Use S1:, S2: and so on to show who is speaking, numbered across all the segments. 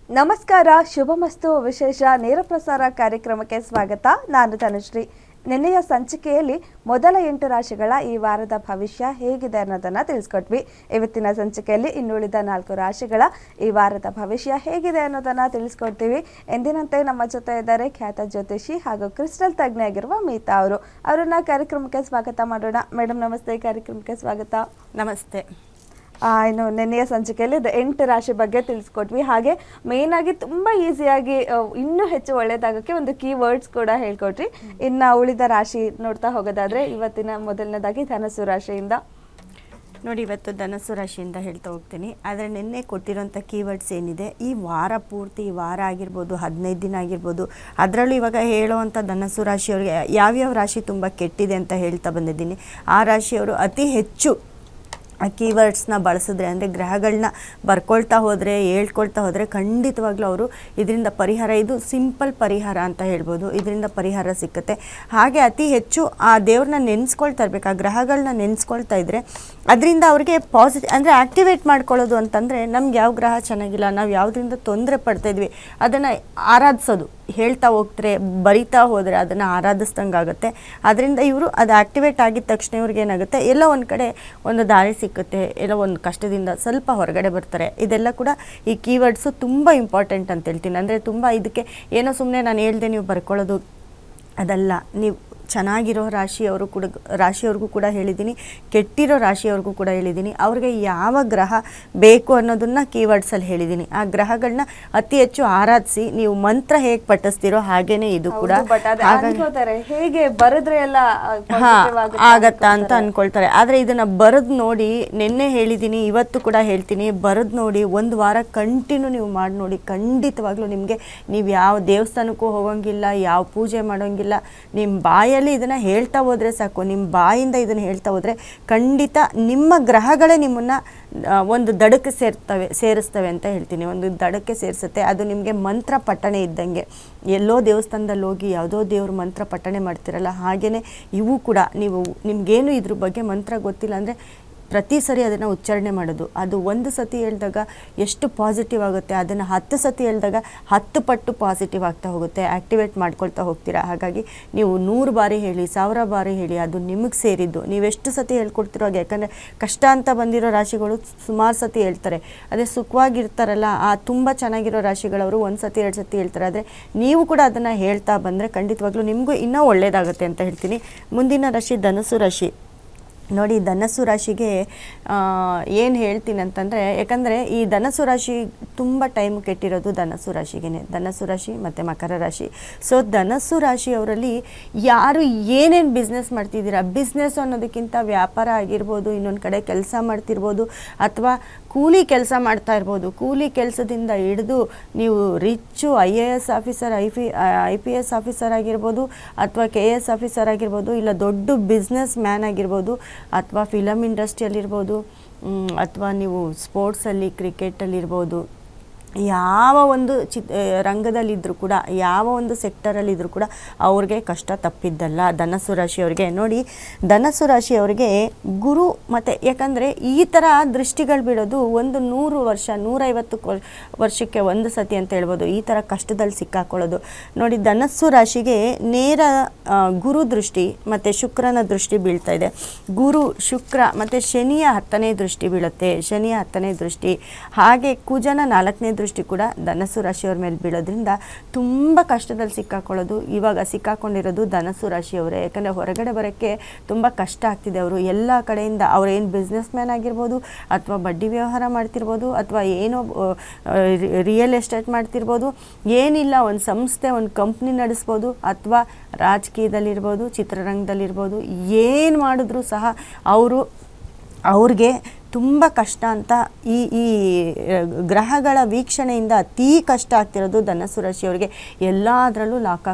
S1: ನಮಸ್ಕಾರ, ಶುಭಮಸ್ತು ವಿಶೇಷ ನೇರ ಪ್ರಸಾರ ಕಾರ್ಯಕ್ರಮಕ್ಕೆ ಸ್ವಾಗತ. ನಾನು ತನುಶ್ರೀ. ನಿನ್ನೆಯ ಸಂಚಿಕೆಯಲ್ಲಿ ಮೊದಲ 8 ರಾಶಿಗಳ ಈ ವಾರದ ಭವಿಷ್ಯ ಹೇಗಿದೆ ಅನ್ನೋದನ್ನು ತಿಳಿಸ್ಕೊಟ್ವಿ. ಇವತ್ತಿನ ಸಂಚಿಕೆಯಲ್ಲಿ ಇನ್ನುಳಿದ 4 ರಾಶಿಗಳ ಈ ವಾರದ ಭವಿಷ್ಯ ಹೇಗಿದೆ ಅನ್ನೋದನ್ನು ತಿಳಿಸ್ಕೊಡ್ತೀವಿ. ಎಂದಿನಂತೆ ನಮ್ಮ ಜೊತೆ ಇದ್ದಾರೆ ಖ್ಯಾತ ಜ್ಯೋತಿಷಿ ಹಾಗೂ ಕ್ರಿಸ್ಟಲ್ ತಜ್ಞೆಯಾಗಿರುವ ಮೀತಾ ಅವರು. ಅವರನ್ನ ಕಾರ್ಯಕ್ರಮಕ್ಕೆ ಸ್ವಾಗತ ಮಾಡೋಣ. ಮೇಡಮ್ ನಮಸ್ತೆ, ಕಾರ್ಯಕ್ರಮಕ್ಕೆ ಸ್ವಾಗತ.
S2: ನಮಸ್ತೆ.
S1: ಇನ್ನು ನಿನ್ನೆಯ ಸಂಚಿಕೆಯಲ್ಲಿ 8 ರಾಶಿ ಬಗ್ಗೆ ತಿಳಿಸ್ಕೊಟ್ವಿ. ಹಾಗೆ ಮೇನ್ ಆಗಿ ತುಂಬ ಈಸಿಯಾಗಿ ಇನ್ನೂ ಹೆಚ್ಚು ಒಳ್ಳೇದಾಗಕ್ಕೆ ಒಂದು ಕೀವರ್ಡ್ಸ್ ಕೂಡ ಹೇಳ್ಕೊಟ್ರಿ. ಇನ್ನು ಉಳಿದ ರಾಶಿ ನೋಡ್ತಾ ಹೋಗೋದಾದ್ರೆ ಇವತ್ತಿನ ಮೊದಲನೇದಾಗಿ ಧನಸ್ಸು ರಾಶಿಯಿಂದ
S2: ನೋಡಿ, ಇವತ್ತು ಧನಸ್ಸು ರಾಶಿಯಿಂದ ಹೇಳ್ತಾ ಹೋಗ್ತೀನಿ. ಆದರೆ ನಿನ್ನೆ ಕೊಟ್ಟಿರೋಂಥ ಕೀವರ್ಡ್ಸ್ ಏನಿದೆ, ಈ ವಾರ ಪೂರ್ತಿ, ಈ ವಾರ ಆಗಿರ್ಬೋದು, 15 ದಿನ ಆಗಿರ್ಬೋದು, ಅದರಲ್ಲೂ ಇವಾಗ ಹೇಳೋವಂಥ ಧನಸ್ಸು ರಾಶಿಯವರಿಗೆ ಯಾವ್ಯಾವ ರಾಶಿ ತುಂಬ ಕೆಟ್ಟಿದೆ ಅಂತ ಹೇಳ್ತಾ ಬಂದಿದ್ದೀನಿ. ಆ ರಾಶಿಯವರು ಅತಿ ಹೆಚ್ಚು ಕೀವರ್ಡ್ಸ್ನ ಬಳಸಿದ್ರೆ, ಅಂದರೆ ಗ್ರಹಗಳನ್ನ ಬರ್ಕೊಳ್ತಾ ಹೋದರೆ, ಹೇಳ್ಕೊಳ್ತಾ ಹೋದರೆ ಖಂಡಿತವಾಗ್ಲೂ ಅವರು ಇದರಿಂದ ಪರಿಹಾರ, ಇದು ಸಿಂಪಲ್ ಪರಿಹಾರ ಅಂತ ಹೇಳ್ಬೋದು, ಇದರಿಂದ ಪರಿಹಾರ ಸಿಕ್ಕುತ್ತೆ. ಹಾಗೆ ಅತಿ ಹೆಚ್ಚು ಆ ದೇವ್ರನ್ನ ನೆನೆಸ್ಕೊಳ್ತಾ ಇರಬೇಕು, ಆ ಗ್ರಹಗಳನ್ನ ನೆನೆಸ್ಕೊಳ್ತಾ ಇದ್ದರೆ ಅದರಿಂದ ಅವ್ರಿಗೆ ಅಂದರೆ ಆ್ಯಕ್ಟಿವೇಟ್ ಮಾಡ್ಕೊಳ್ಳೋದು ಅಂತಂದರೆ, ನಮ್ಗೆ ಯಾವ ಗ್ರಹ ಚೆನ್ನಾಗಿಲ್ಲ, ನಾವು ಯಾವುದರಿಂದ ತೊಂದರೆ ಪಡ್ತಾಯಿದ್ವಿ ಅದನ್ನು ಆರಾಧಿಸೋದು. ಹೇಳ್ತಾ ಹೋಗ್ತಾರೆ, ಬರಿತಾ ಹೋದರೆ ಅದನ್ನು ಆರಾಧಿಸ್ದಂಗೆ ಆಗುತ್ತೆ. ಅದರಿಂದ ಇವರು ಅದು ಆ್ಯಕ್ಟಿವೇಟ್ ಆಗಿದ ತಕ್ಷಣ ಇವ್ರಿಗೆ ಏನಾಗುತ್ತೆ, ಎಲ್ಲೋ ಒಂದು ಕಡೆ ಒಂದು ದಾರಿ ಸಿಕ್ಕುತ್ತೆ, ಎಲ್ಲೋ ಒಂದು ಕಷ್ಟದಿಂದ ಸ್ವಲ್ಪ ಹೊರಗಡೆ ಬರ್ತಾರೆ. ಇದೆಲ್ಲ ಕೂಡ ಈ ಕೀವರ್ಡ್ಸು ತುಂಬ ಇಂಪಾರ್ಟೆಂಟ್ ಅಂತ ಹೇಳ್ತೀನಿ. ಅಂದರೆ ತುಂಬ ಇದಕ್ಕೆ ಏನೋ ಸುಮ್ಮನೆ ನಾನು ಹೇಳ್ದೆ ನೀವು ಬರ್ಕೊಳ್ಳೋದು ಅದಲ್ಲ. ನೀವು ಚೆನ್ನಾಗಿರೋ ರಾಶಿಯವ್ರಿಗೂ ಕೂಡ ಹೇಳಿದ್ದೀನಿ, ಕೆಟ್ಟಿರೋ ರಾಶಿಯವ್ರಿಗೂ ಕೂಡ ಹೇಳಿದ್ದೀನಿ. ಅವ್ರಿಗೆ ಯಾವ ಗ್ರಹ ಬೇಕು ಅನ್ನೋದನ್ನು ಕೀವರ್ಡ್ಸಲ್ಲಿ ಹೇಳಿದ್ದೀನಿ. ಆ ಗ್ರಹಗಳನ್ನ ಅತಿ ಹೆಚ್ಚು ಆರಾಧಿಸಿ ನೀವು ಮಂತ್ರ ಹೇಗೆ ಪಠಿಸ್ತೀರೋ ಹಾಗೇನೆ ಇದು ಕೂಡ
S1: ಹೇಗೆ ಬರೆದ್ರೆ ಎಲ್ಲ
S2: ಆಗತ್ತಾ ಅಂತ ಅಂದ್ಕೊಳ್ತಾರೆ. ಆದರೆ ಇದನ್ನು ಬರೆದು ನೋಡಿ, ನಿನ್ನೆ ಹೇಳಿದ್ದೀನಿ, ಇವತ್ತು ಕೂಡ ಹೇಳ್ತೀನಿ, ಬರೆದು ನೋಡಿ, ಒಂದು ವಾರ ಕಂಟಿನ್ಯೂ ನೀವು ಮಾಡಿ ನೋಡಿ. ಖಂಡಿತವಾಗ್ಲೂ ನಿಮಗೆ, ನೀವು ಯಾವ ದೇವಸ್ಥಾನಕ್ಕೂ ಹೋಗೋಂಗಿಲ್ಲ, ಯಾವ ಪೂಜೆ ಮಾಡೋಂಗಿಲ್ಲ, ನಿಮ್ಮ ಬಾಯಲ್ಲಿ ಇದನ್ನು ಹೇಳ್ತಾ ಹೋದರೆ ಸಾಕು, ನಿಮ್ಮ ಬಾಯಿಂದ ಇದನ್ನು ಹೇಳ್ತಾ ಹೋದರೆ ಖಂಡಿತ ನಿಮ್ಮ ಗ್ರಹಗಳೇ ನಿಮ್ಮನ್ನು ಒಂದು ದಡಕ್ಕೆ ಸೇರಿಸ್ತವೆ ಅಂತ ಹೇಳ್ತೀನಿ. ಒಂದು ದಡಕ್ಕೆ ಸೇರಿಸುತ್ತೆ. ಅದು ನಿಮಗೆ ಮಂತ್ರ ಪಠಣೆ ಇದ್ದಂಗೆ. ಎಲ್ಲೋ ದೇವಸ್ಥಾನದಲ್ಲಿ ಹೋಗಿ ಯಾವುದೋ ದೇವ್ರ ಮಂತ್ರ ಪಠಣೆ ಮಾಡ್ತಿರಲ್ಲ, ಹಾಗೆಯೇ ಇವು ಕೂಡ ನಿಮಗೇನು ಇದ್ರ ಬಗ್ಗೆ ಮಂತ್ರ ಗೊತ್ತಿಲ್ಲ ಅಂದರೆ ಪ್ರತಿ ಸರಿ ಅದನ್ನು ಉಚ್ಚಾರಣೆ ಮಾಡೋದು. ಅದು 1 ಸತಿ ಹೇಳಿದಾಗ ಎಷ್ಟು ಪಾಸಿಟಿವ್ ಆಗುತ್ತೆ, ಅದನ್ನು 10 ಸತಿ ಹೇಳಿದಾಗ 10 ಪಟ್ಟು ಪಾಸಿಟಿವ್ ಆಗ್ತಾ ಹೋಗುತ್ತೆ, ಆ್ಯಕ್ಟಿವೇಟ್ ಮಾಡ್ಕೊಳ್ತಾ ಹೋಗ್ತೀರಾ. ಹಾಗಾಗಿ ನೀವು 100 ಬಾರಿ ಹೇಳಿ, 1000 ಬಾರಿ ಹೇಳಿ, ಅದು ನಿಮಗೆ ಸೇರಿದ್ದು. ನೀವೆಷ್ಟು ಸತಿ ಹೇಳ್ಕೊಡ್ತಿರೋ ಹಾಗೆ. ಯಾಕಂದರೆ ಕಷ್ಟ ಅಂತ ಬಂದಿರೋ ರಾಶಿಗಳು ಸುಮಾರು ಸತಿ ಹೇಳ್ತಾರೆ. ಅದೇ ಸುಖವಾಗಿರ್ತಾರಲ್ಲ, ಆ ತುಂಬ ಚೆನ್ನಾಗಿರೋ ರಾಶಿಗಳವರು 1 ಸತಿ 2 ಸತಿ ಹೇಳ್ತಾರೆ. ಆದರೆ ನೀವು ಕೂಡ ಅದನ್ನು ಹೇಳ್ತಾ ಬಂದರೆ ಖಂಡಿತವಾಗ್ಲೂ ನಿಮಗೂ ಇನ್ನೂ ಒಳ್ಳೆಯದಾಗುತ್ತೆ ಅಂತ ಹೇಳ್ತೀನಿ. ಮುಂದಿನ ರಾಶಿ ಧನಸ್ಸು ರಾಶಿ. ನೋಡಿ, ಧನಸ್ಸು ರಾಶಿಗೆ ಏನು ಹೇಳ್ತೀನಿ ಅಂತಂದರೆ, ಯಾಕಂದರೆ ಈ ಧನಸ್ಸು ರಾಶಿ ತುಂಬ ಟೈಮ್ ಕೆಟ್ಟಿರೋದು ಧನಸ್ಸು ರಾಶಿಗೆ, ಧನಸ್ಸು ರಾಶಿ ಮತ್ತು ಮಕರ ರಾಶಿ. ಸೊ ಧನಸ್ಸು ರಾಶಿಯವರಲ್ಲಿ ಯಾರು ಏನೇನು ಬಿಸ್ನೆಸ್ ಮಾಡ್ತಿದ್ದೀರಾ, ಬಿಸ್ನೆಸ್ ಅನ್ನೋದಕ್ಕಿಂತ ವ್ಯಾಪಾರ ಆಗಿರ್ಬೋದು, ಇನ್ನೊಂದು ಕಡೆ ಕೆಲಸ ಮಾಡ್ತಿರ್ಬೋದು, ಅಥವಾ ಕೂಲಿ ಕೆಲಸ ಮಾಡ್ತಾ ಇರ್ಬೋದು. ಕೂಲಿ ಕೆಲಸದಿಂದ ಹಿಡಿದು ನೀವು rich IAS officer, IPS officer ಆಗಿರ್ಬೋದು, ಅಥವಾ KS ಆಫೀಸರ್ ಆಗಿರ್ಬೋದು, ಇಲ್ಲ ದೊಡ್ಡ ಬಿಸ್ನೆಸ್ ಮ್ಯಾನ್ ಆಗಿರ್ಬೋದು, ಅಥವಾ ಫಿಲಮ್ ಇಂಡಸ್ಟ್ರಿಯಲ್ಲಿರ್ಬೋದು, ಅಥವಾ ನೀವು ಸ್ಪೋರ್ಟ್ಸಲ್ಲಿ, ಕ್ರಿಕೆಟಲ್ಲಿರ್ಬೋದು, ಯಾವ ಒಂದು ರಂಗದಲ್ಲಿದ್ದರೂ ಕೂಡ, ಯಾವ ಒಂದು ಸೆಕ್ಟರಲ್ಲಿದ್ದರೂ ಕೂಡ ಅವ್ರಿಗೆ ಕಷ್ಟ ತಪ್ಪಿದ್ದಲ್ಲ ಧನಸ್ಸು ರಾಶಿಯವರಿಗೆ. ನೋಡಿ, ಧನಸ್ಸು ರಾಶಿಯವರಿಗೆ ಗುರು ಮತ್ತು, ಯಾಕಂದರೆ ಈ ಥರ ದೃಷ್ಟಿಗಳು ಬಿಡೋದು ಒಂದು 100 ವರ್ಷ 150 ವರ್ಷಕ್ಕೆ 1 ಸತಿ ಅಂತ ಹೇಳ್ಬೋದು. ಈ ಥರ ಕಷ್ಟದಲ್ಲಿ ಸಿಕ್ಕಾಕೊಳ್ಳೋದು. ನೋಡಿ, ಧನಸ್ಸು ರಾಶಿಗೆ ನೇರ ಗುರು ದೃಷ್ಟಿ ಮತ್ತು ಶುಕ್ರನ ದೃಷ್ಟಿ ಬೀಳ್ತಾ ಇದೆ. ಗುರು, ಶುಕ್ರ ಮತ್ತು ಶನಿಯ 10ನೇ ದೃಷ್ಟಿ ಬೀಳುತ್ತೆ. ಶನಿಯ 10ನೇ ದೃಷ್ಟಿ, ಹಾಗೆ ಕುಜನ 4ನೇ ದೃಷ್ಟಿ ಕೂಡ ಧನಸ್ಸು ರಾಶಿಯವ್ರ ಮೇಲೆ ಬೀಳೋದ್ರಿಂದ ತುಂಬ ಕಷ್ಟದಲ್ಲಿ ಸಿಕ್ಕಾಕೊಳ್ಳೋದು. ಇವಾಗ ಸಿಕ್ಕಾಕೊಂಡಿರೋದು ಧನಸ್ಸು ರಾಶಿಯವರೇ. ಯಾಕಂದರೆ ಹೊರಗಡೆ ಬರೋಕ್ಕೆ ತುಂಬ ಕಷ್ಟ ಆಗ್ತಿದೆ. ಅವರು ಎಲ್ಲ ಕಡೆಯಿಂದ, ಅವ್ರೇನು ಬಿಸ್ನೆಸ್ ಮ್ಯಾನ್ ಆಗಿರ್ಬೋದು, ಅಥವಾ ಬಡ್ಡಿ ವ್ಯವಹಾರ ಮಾಡ್ತಿರ್ಬೋದು, ಅಥವಾ ಏನೋ ರಿಯಲ್ ಎಸ್ಟೇಟ್ ಮಾಡ್ತಿರ್ಬೋದು, ಏನಿಲ್ಲ ಒಂದು ಸಂಸ್ಥೆ, ಒಂದು ಕಂಪ್ನಿ ನಡೆಸ್ಬೋದು, ಅಥವಾ ರಾಜಕೀಯದಲ್ಲಿರ್ಬೋದು, ಚಿತ್ರರಂಗದಲ್ಲಿರ್ಬೋದು, ಏನು ಮಾಡಿದ್ರೂ ಸಹ ಅವ್ರಿಗೆ ತುಂಬ ಕಷ್ಟ ಅಂತ ಈ ಗ್ರಹಗಳ ವೀಕ್ಷಣೆಯಿಂದ ಅತೀ ಕಷ್ಟ ಆಗ್ತಿರೋದು ಧನಸ್ಸು ರಾಶಿಯವರಿಗೆ. ಎಲ್ಲದರಲ್ಲೂ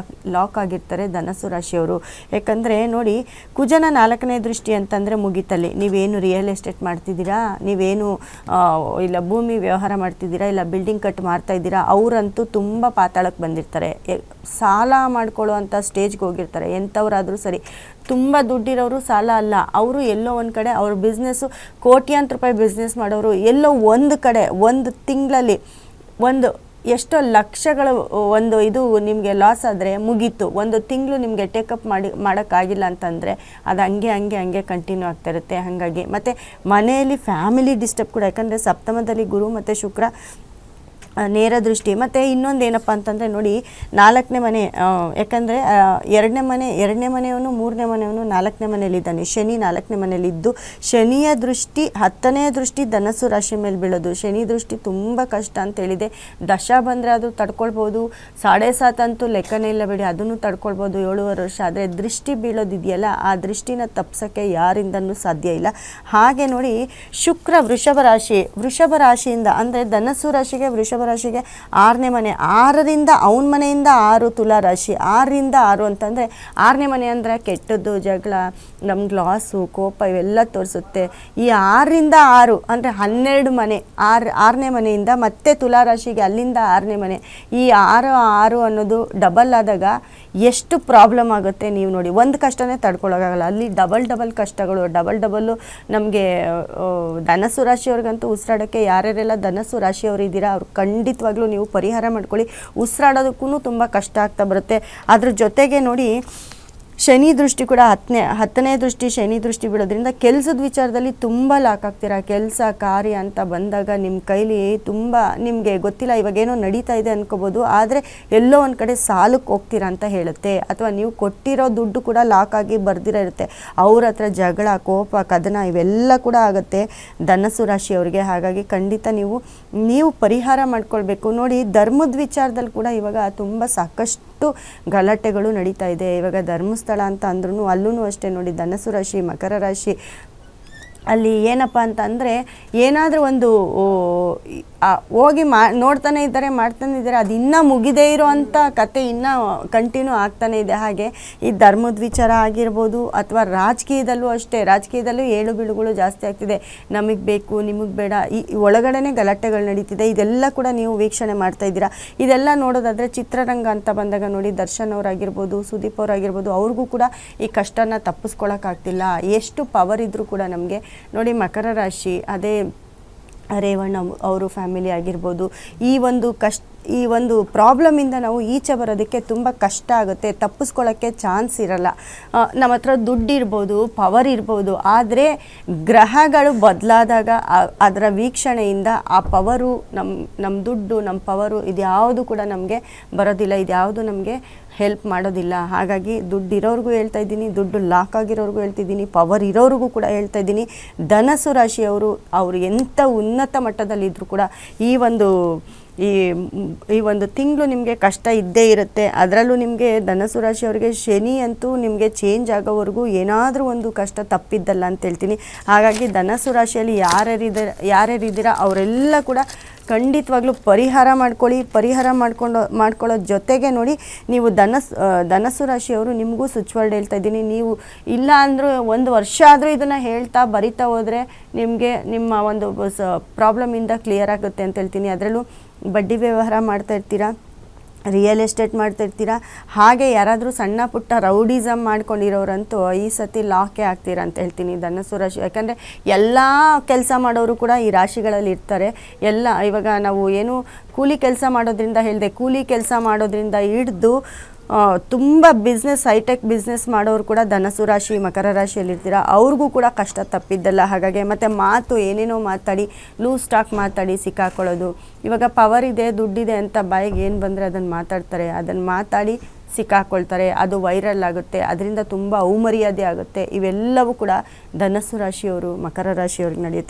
S2: ಲಾಕ್ ಆಗಿರ್ತಾರೆ ಧನಸ್ಸು ರಾಶಿಯವರು. ಯಾಕಂದರೆ ನೋಡಿ, ಕುಜನ 4ನೇ ದೃಷ್ಟಿ ಅಂತಂದರೆ ಮುಗಿತಲ್ಲಿ. ನೀವೇನು ರಿಯಲ್ ಎಸ್ಟೇಟ್ ಮಾಡ್ತಿದ್ದೀರಾ, ನೀವೇನು ಇಲ್ಲ ಭೂಮಿ ವ್ಯವಹಾರ ಮಾಡ್ತಿದ್ದೀರಾ, ಇಲ್ಲ ಬಿಲ್ಡಿಂಗ್ ಕಟ್ ಮಾಡ್ತಾ ಇದ್ದೀರಾ, ಅವರಂತೂ ತುಂಬ ಪಾತಾಳಕ್ಕೆ ಬಂದಿರ್ತಾರೆ. ಸಾಲ ಮಾಡ್ಕೊಳ್ಳೋ ಅಂಥ ಸ್ಟೇಜ್ಗೆ ಹೋಗಿರ್ತಾರೆ. ಎಂಥವ್ರಾದರೂ ಸರಿ, ತುಂಬ ದುಡ್ಡಿರೋರು ಸಾಲ ಅಲ್ಲ, ಅವರು ಎಲ್ಲೋ ಒಂದು ಕಡೆ ಅವ್ರ ಬಿಸ್ನೆಸ್ಸು ಕೋಟ್ಯಾಂತರ ರೂಪಾಯಿ ಬಿಸ್ನೆಸ್ ಮಾಡೋರು ಎಲ್ಲೋ ಒಂದು ಕಡೆ ಒಂದು ತಿಂಗಳಲ್ಲಿ ಒಂದು ಎಷ್ಟೋ ಲಕ್ಷಗಳು ಒಂದು ಇದು ನಿಮಗೆ ಲಾಸ್ ಆದರೆ ಮುಗೀತು. ಒಂದು ತಿಂಗಳು ನಿಮಗೆ ಟೇಕಪ್ ಮಾಡೋಕ್ಕಾಗಿಲ್ಲ ಅಂತಂದರೆ ಅದು ಹಂಗೆ ಕಂಟಿನ್ಯೂ ಆಗ್ತಾ ಇರುತ್ತೆ. ಹಾಗಾಗಿ ಮತ್ತು ಮನೆಯಲ್ಲಿ ಫ್ಯಾಮಿಲಿ ಡಿಸ್ಟರ್ಬ್ ಕೂಡ, ಯಾಕಂದರೆ ಸಪ್ತಮದಲ್ಲಿ ಗುರು ಮತ್ತು ಶುಕ್ರ ನೇರ ದೃಷ್ಟಿ. ಮತ್ತು ಇನ್ನೊಂದು ಏನಪ್ಪ ಅಂತಂದರೆ ನೋಡಿ, 4ನೇ ಮನೆ, ಯಾಕಂದರೆ ಎರಡನೇ ಮನೆಯವನು 3ನೇ ಮನೆಯವನು 4ನೇ ಮನೆಯಲ್ಲಿದ್ದಾನೆ. ಶನಿ 4ನೇ ಮನೆಯಲ್ಲಿದ್ದು ಶನಿಯ ದೃಷ್ಟಿ 10ನೇ ದೃಷ್ಟಿ ಧನಸ್ಸು ರಾಶಿ ಮೇಲೆ ಬೀಳೋದು. ಶನಿ ದೃಷ್ಟಿ ತುಂಬ ಕಷ್ಟ ಅಂತ ಹೇಳಿದೆ. ದಶ ಬಂದರೆ ಅದು ತಡ್ಕೊಳ್ಬೋದು, 7.5 ಅಂತೂ ಲೆಕ್ಕನೇ ಇಲ್ಲ ಬಿಡಿ, ಅದನ್ನು ತಡ್ಕೊಳ್ಬೋದು 7.5 ವರ್ಷ. ಆದರೆ ದೃಷ್ಟಿ ಬೀಳೋದಿದೆಯಲ್ಲ, ಆ ದೃಷ್ಟಿನ ತಪ್ಸೋಕ್ಕೆ ಯಾರಿಂದನೂ ಸಾಧ್ಯ ಇಲ್ಲ. ಹಾಗೆ ನೋಡಿ, ಶುಕ್ರ ವೃಷಭ ರಾಶಿಯಿಂದ ಅಂದರೆ ಧನಸ್ಸು ರಾಶಿಗೆ ವೃಷಭ ರಾಶಿಗೆ 6ನೇ ಮನೆ, 6ರಿಂದ ಅವನ ಮನೆಯಿಂದ 6 ತುಲಾ ರಾಶಿ, 6ರಿಂದ 6 ಅಂತಂದರೆ 6ನೇ ಮನೆ ಅಂದರೆ ಕೆಟ್ಟದ್ದು, ಜಗಳ, ನಮ್ಗೆ ಲಾಸು, ಕೋಪ ಇವೆಲ್ಲ ತೋರಿಸುತ್ತೆ. ಈ 6ರಿಂದ 6 ಅಂದರೆ 12 ಮನೆ, 6ನೇ ಮನೆಯಿಂದ ಮತ್ತೆ ತುಲಾ ರಾಶಿಗೆ ಅಲ್ಲಿಂದ 6ನೇ ಮನೆ, ಈ 6 ಅನ್ನೋದು ಡಬಲ್ ಆದಾಗ ಎಷ್ಟು ಪ್ರಾಬ್ಲಮ್ ಆಗುತ್ತೆ ನೀವು ನೋಡಿ. ಒಂದು ಕಷ್ಟನೇ ತಡ್ಕೊಳ್ಳೋಕ್ಕಾಗಲ್ಲ, ಅಲ್ಲಿ ಡಬಲ್ ಕಷ್ಟಗಳು, ಡಬಲ್ಲು ನಮಗೆ. ಧನಸ್ಸು ರಾಶಿಯವ್ರಿಗಂತೂ ಉಸಿರಾಡೋಕ್ಕೆ ಯಾರ್ಯಾರೆಲ್ಲ ಧನಸ್ಸು ರಾಶಿಯವರು ಇದ್ದೀರಾ ಅವ್ರು ಖಂಡಿತವಾಗ್ಲೂ ನೀವು ಪರಿಹಾರ ಮಾಡ್ಕೊಳ್ಳಿ. ಉಸಿರಾಡೋದಕ್ಕೂ ತುಂಬ ಕಷ್ಟ ಆಗ್ತಾ ಬರುತ್ತೆ. ಅದ್ರ ಜೊತೆಗೆ ನೋಡಿ, ಶನಿ ದೃಷ್ಟಿ ಕೂಡ 10ನೇ ದೃಷ್ಟಿ ಶನಿ ದೃಷ್ಟಿ ಬಿಡೋದ್ರಿಂದ ಕೆಲಸದ ವಿಚಾರದಲ್ಲಿ ತುಂಬ ಲಾಕ್ ಆಗ್ತೀರಾ. ಕೆಲಸ ಕಾರ್ಯ ಅಂತ ಬಂದಾಗ ನಿಮ್ಮ ಕೈಲಿ ತುಂಬ ನಿಮಗೆ ಗೊತ್ತಿಲ್ಲ, ಇವಾಗೇನೋ ನಡೀತಾ ಇದೆ ಅನ್ಕೋಬೋದು, ಆದರೆ ಎಲ್ಲೋ ಒಂದು ಕಡೆ ಸಾಲಕ್ಕೆ ಹೋಗ್ತೀರಾ ಅಂತ ಹೇಳುತ್ತೆ. ಅಥವಾ ನೀವು ಕೊಟ್ಟಿರೋ ದುಡ್ಡು ಕೂಡ ಲಾಕ್ ಆಗಿ ಬರ್ದಿರೋ ಇರುತ್ತೆ, ಅವ್ರ ಹತ್ರ ಜಗಳ, ಕೋಪ, ಕದನ ಇವೆಲ್ಲ ಕೂಡ ಆಗುತ್ತೆ ಧನಸ್ಸು ರಾಶಿಯವರಿಗೆ. ಹಾಗಾಗಿ ಖಂಡಿತ ನೀವು ಪರಿಹಾರ ಮಾಡ್ಕೊಳ್ಬೇಕು. ನೋಡಿ, ಧರ್ಮದ ವಿಚಾರದಲ್ಲಿ ಕೂಡ ಇವಾಗ ತುಂಬ ಸಾಕಷ್ಟು ಗಲಾಟೆಗಳು ನಡೀತಾ ಇದೆ. ಇವಾಗ ಧರ್ಮಸ್ಥಳ ಅಂತ ಅಂದ್ರೂ ಅಲ್ಲೂ ಅಷ್ಟೇ ನೋಡಿ, ಧನಸ್ಸು ರಾಶಿ, ಮಕರ ರಾಶಿ, ಅಲ್ಲಿ ಏನಪ್ಪ ಅಂತ ಅಂದರೆ ಏನಾದರೂ ಒಂದು ಹೋಗಿ ನೋಡ್ತಾನೆ ಇದ್ದಾರೆ, ಮಾಡ್ತಾನೆ ಇದ್ದಾರೆ, ಅದು ಇನ್ನೂ ಮುಗಿದೇ ಇರೋ ಅಂಥ ಕತೆ ಇನ್ನೂ ಕಂಟಿನ್ಯೂ ಆಗ್ತಾನೆ ಇದೆ. ಹಾಗೆ ಈ ಧರ್ಮದ ವಿಚಾರ ಆಗಿರ್ಬೋದು, ಅಥವಾ ರಾಜಕೀಯದಲ್ಲೂ ಅಷ್ಟೇ, ರಾಜಕೀಯದಲ್ಲೂ ಏಳು ಬೀಳುಗಳು ಜಾಸ್ತಿ ಆಗ್ತಿದೆ. ನಮಗೆ ಬೇಕು, ನಿಮಗೆ ಬೇಡ, ಈ ಒಳಗಡೆನೇ ಗಲಾಟೆಗಳು ನಡೀತಿದೆ. ಇದೆಲ್ಲ ಕೂಡ ನೀವು ವೀಕ್ಷಣೆ ಮಾಡ್ತಾ ಇದ್ದೀರಾ. ಇದೆಲ್ಲ ನೋಡೋದಾದರೆ ಚಿತ್ರರಂಗ ಅಂತ ಬಂದಾಗ ನೋಡಿ, ದರ್ಶನ್ ಅವರಾಗಿರ್ಬೋದು, ಸುದೀಪ್ ಅವರಾಗಿರ್ಬೋದು, ಅವ್ರಿಗೂ ಕೂಡ ಈ ಕಷ್ಟನ ತಪ್ಪಿಸ್ಕೊಳಕ್ಕಾಗ್ತಿಲ್ಲ. ಎಷ್ಟು ಪವರ್ ಇದ್ದರೂ ಕೂಡ ನಮಗೆ ನೋಡಿ. ಮಕರ ರಾಶಿ, ಅದೇ ರೇವಣ್ಣ ಅವರು ಫ್ಯಾಮಿಲಿ ಆಗಿರ್ಬೋದು, ಈ ಒಂದು ಪ್ರಾಬ್ಲಮಿಂದ ನಾವು ಈಚೆ ಬರೋದಕ್ಕೆ ತುಂಬ ಕಷ್ಟ ಆಗುತ್ತೆ, ತಪ್ಪಿಸ್ಕೊಳ್ಳೋಕ್ಕೆ ಚಾನ್ಸ್ ಇರಲ್ಲ. ನಮ್ಮ ಹತ್ರ ದುಡ್ಡು ಇರ್ಬೋದು, ಪವರ್ ಇರ್ಬೋದು, ಆದರೆ ಗ್ರಹಗಳು ಬದಲಾದಾಗ ಅದರ ವೀಕ್ಷಣೆಯಿಂದ ಆ ಪವರು, ನಮ್ಮ ದುಡ್ಡು, ನಮ್ಮ ಪವರು ಇದ್ಯಾವುದು ಕೂಡ ನಮಗೆ ಬರೋದಿಲ್ಲ, ಇದ್ಯಾವುದು ನಮಗೆ ಹೆಲ್ಪ್ ಮಾಡೋದಿಲ್ಲ. ಹಾಗಾಗಿ ದುಡ್ಡು ಇರೋರಿಗೂ ಹೇಳ್ತಾ ಇದ್ದೀನಿ, ದುಡ್ಡು ಲಾಕ್ ಆಗಿರೋರಿಗೂ ಹೇಳ್ತಿದ್ದೀನಿ, ಪವರ್ ಇರೋರಿಗೂ ಕೂಡ ಹೇಳ್ತಾ ಇದ್ದೀನಿ. ಧನಸ್ಸು ರಾಶಿಯವರು ಎಂಥ ಉನ್ನತ ಮಟ್ಟದಲ್ಲಿದ್ದರೂ ಕೂಡ ಈ ಒಂದು ತಿಂಗಳು ನಿಮಗೆ ಕಷ್ಟ ಇದ್ದೇ ಇರುತ್ತೆ. ಅದರಲ್ಲೂ ನಿಮಗೆ ಧನಸ್ಸು ರಾಶಿಯವರಿಗೆ ಶನಿ ಅಂತೂ ನಿಮಗೆ ಚೇಂಜ್ ಆಗೋವರೆಗೂ ಏನಾದರೂ ಒಂದು ಕಷ್ಟ ತಪ್ಪಿದ್ದಲ್ಲ ಅಂತ ಹೇಳ್ತೀನಿ. ಹಾಗಾಗಿ ಧನಸ್ಸು ರಾಶಿಯಲ್ಲಿ ಯಾರ್ಯಾರಿದ್ದೀರಾ ಅವರೆಲ್ಲ ಕೂಡ ಖಂಡಿತವಾಗ್ಲೂ ಪರಿಹಾರ ಮಾಡ್ಕೊಳ್ಳಿ. ಪರಿಹಾರ ಮಾಡ್ಕೊಳ್ಳೋ ಜೊತೆಗೆ ನೋಡಿ, ನೀವು ಧನಸ್ಸು ರಾಶಿಯವರು ನಿಮಗೂ ಸ್ವಿಚ್ ವರ್ಡ್ ಹೇಳ್ತಾ ಇದ್ದೀನಿ, ನೀವು ಇಲ್ಲ ಅಂದರೂ 1 ವರ್ಷ ಆದರೂ ಇದನ್ನು ಹೇಳ್ತಾ ಬರಿತಾ ಹೋದರೆ ನಿಮಗೆ ನಿಮ್ಮ ಒಂದು ಪ್ರಾಬ್ಲಮಿಂದ ಕ್ಲಿಯರ್ ಆಗುತ್ತೆ ಅಂತ ಹೇಳ್ತೀನಿ. ಅದರಲ್ಲೂ ಬಡ್ಡಿ ವ್ಯವಹಾರ ಮಾಡ್ತಾ ಇರ್ತೀರಾ, ರಿಯಲ್ ಎಸ್ಟೇಟ್ ಮಾಡ್ತಾ ಇರ್ತೀರಾ, ಹಾಗೆ ಯಾರಾದರೂ ಸಣ್ಣ ಪುಟ್ಟ ರೌಡಿಸಮ್ ಮಾಡ್ಕೊಂಡಿರೋರಂತೂ ಈ ಸತಿ ಲಾಕೇ ಆಗ್ತೀರಾ ಅಂತ ಹೇಳ್ತೀನಿ ಧನಸ್ಸು ರಾಶಿ. ಯಾಕಂದರೆ ಎಲ್ಲ ಕೆಲಸ ಮಾಡೋರು ಕೂಡ ಈ ರಾಶಿಗಳಲ್ಲಿ ಇರ್ತಾರೆ. ಇವಾಗ ನಾವು ಏನು ಕೂಲಿ ಕೆಲಸ ಮಾಡೋದ್ರಿಂದ ಹೇಳಿದೆ, ಕೂಲಿ ಕೆಲಸ ಮಾಡೋದ್ರಿಂದ ಹಿಡ್ದು ತುಂಬ ಹೈಟೆಕ್ ಬಿಸ್ನೆಸ್ ಮಾಡೋರು ಕೂಡ ಧನಸ್ಸು ರಾಶಿ, ಮಕರ ರಾಶಿಯಲ್ಲಿರ್ತೀರ, ಅವ್ರಿಗೂ ಕೂಡ ಕಷ್ಟ ತಪ್ಪಿದ್ದಲ್ಲ. ಹಾಗಾಗಿ ಮತ್ತು ಮಾತು ಏನೇನೋ ಮಾತಾಡಿ, ಲೂಸ್ ಟಾಕ್ ಮಾತಾಡಿ ಸಿಕ್ಕಾಕೊಳ್ಳೋದು. ಇವಾಗ ಪವರ್ ಇದೆ, ದುಡ್ಡಿದೆ ಅಂತ ಬಾಯಿಗೆ ಏನು ಬಂದರೆ ಅದನ್ನು ಮಾತಾಡ್ತಾರೆ, ಅದನ್ನು ಮಾತಾಡಿ ಸಿಕ್ಕಾಕೊಳ್ತಾರೆ, ಅದು ವೈರಲ್ ಆಗುತ್ತೆ, ಅದರಿಂದ ತುಂಬ ಅವಮರ್ಯಾದೆ ಆಗುತ್ತೆ. ಇವೆಲ್ಲವೂ ಕೂಡ ಧನಸ್ಸು ರಾಶಿಯವರು, ಮಕರ ರಾಶಿಯವ್ರಿಗೆ ನಡೆಯುತ್ತೆ.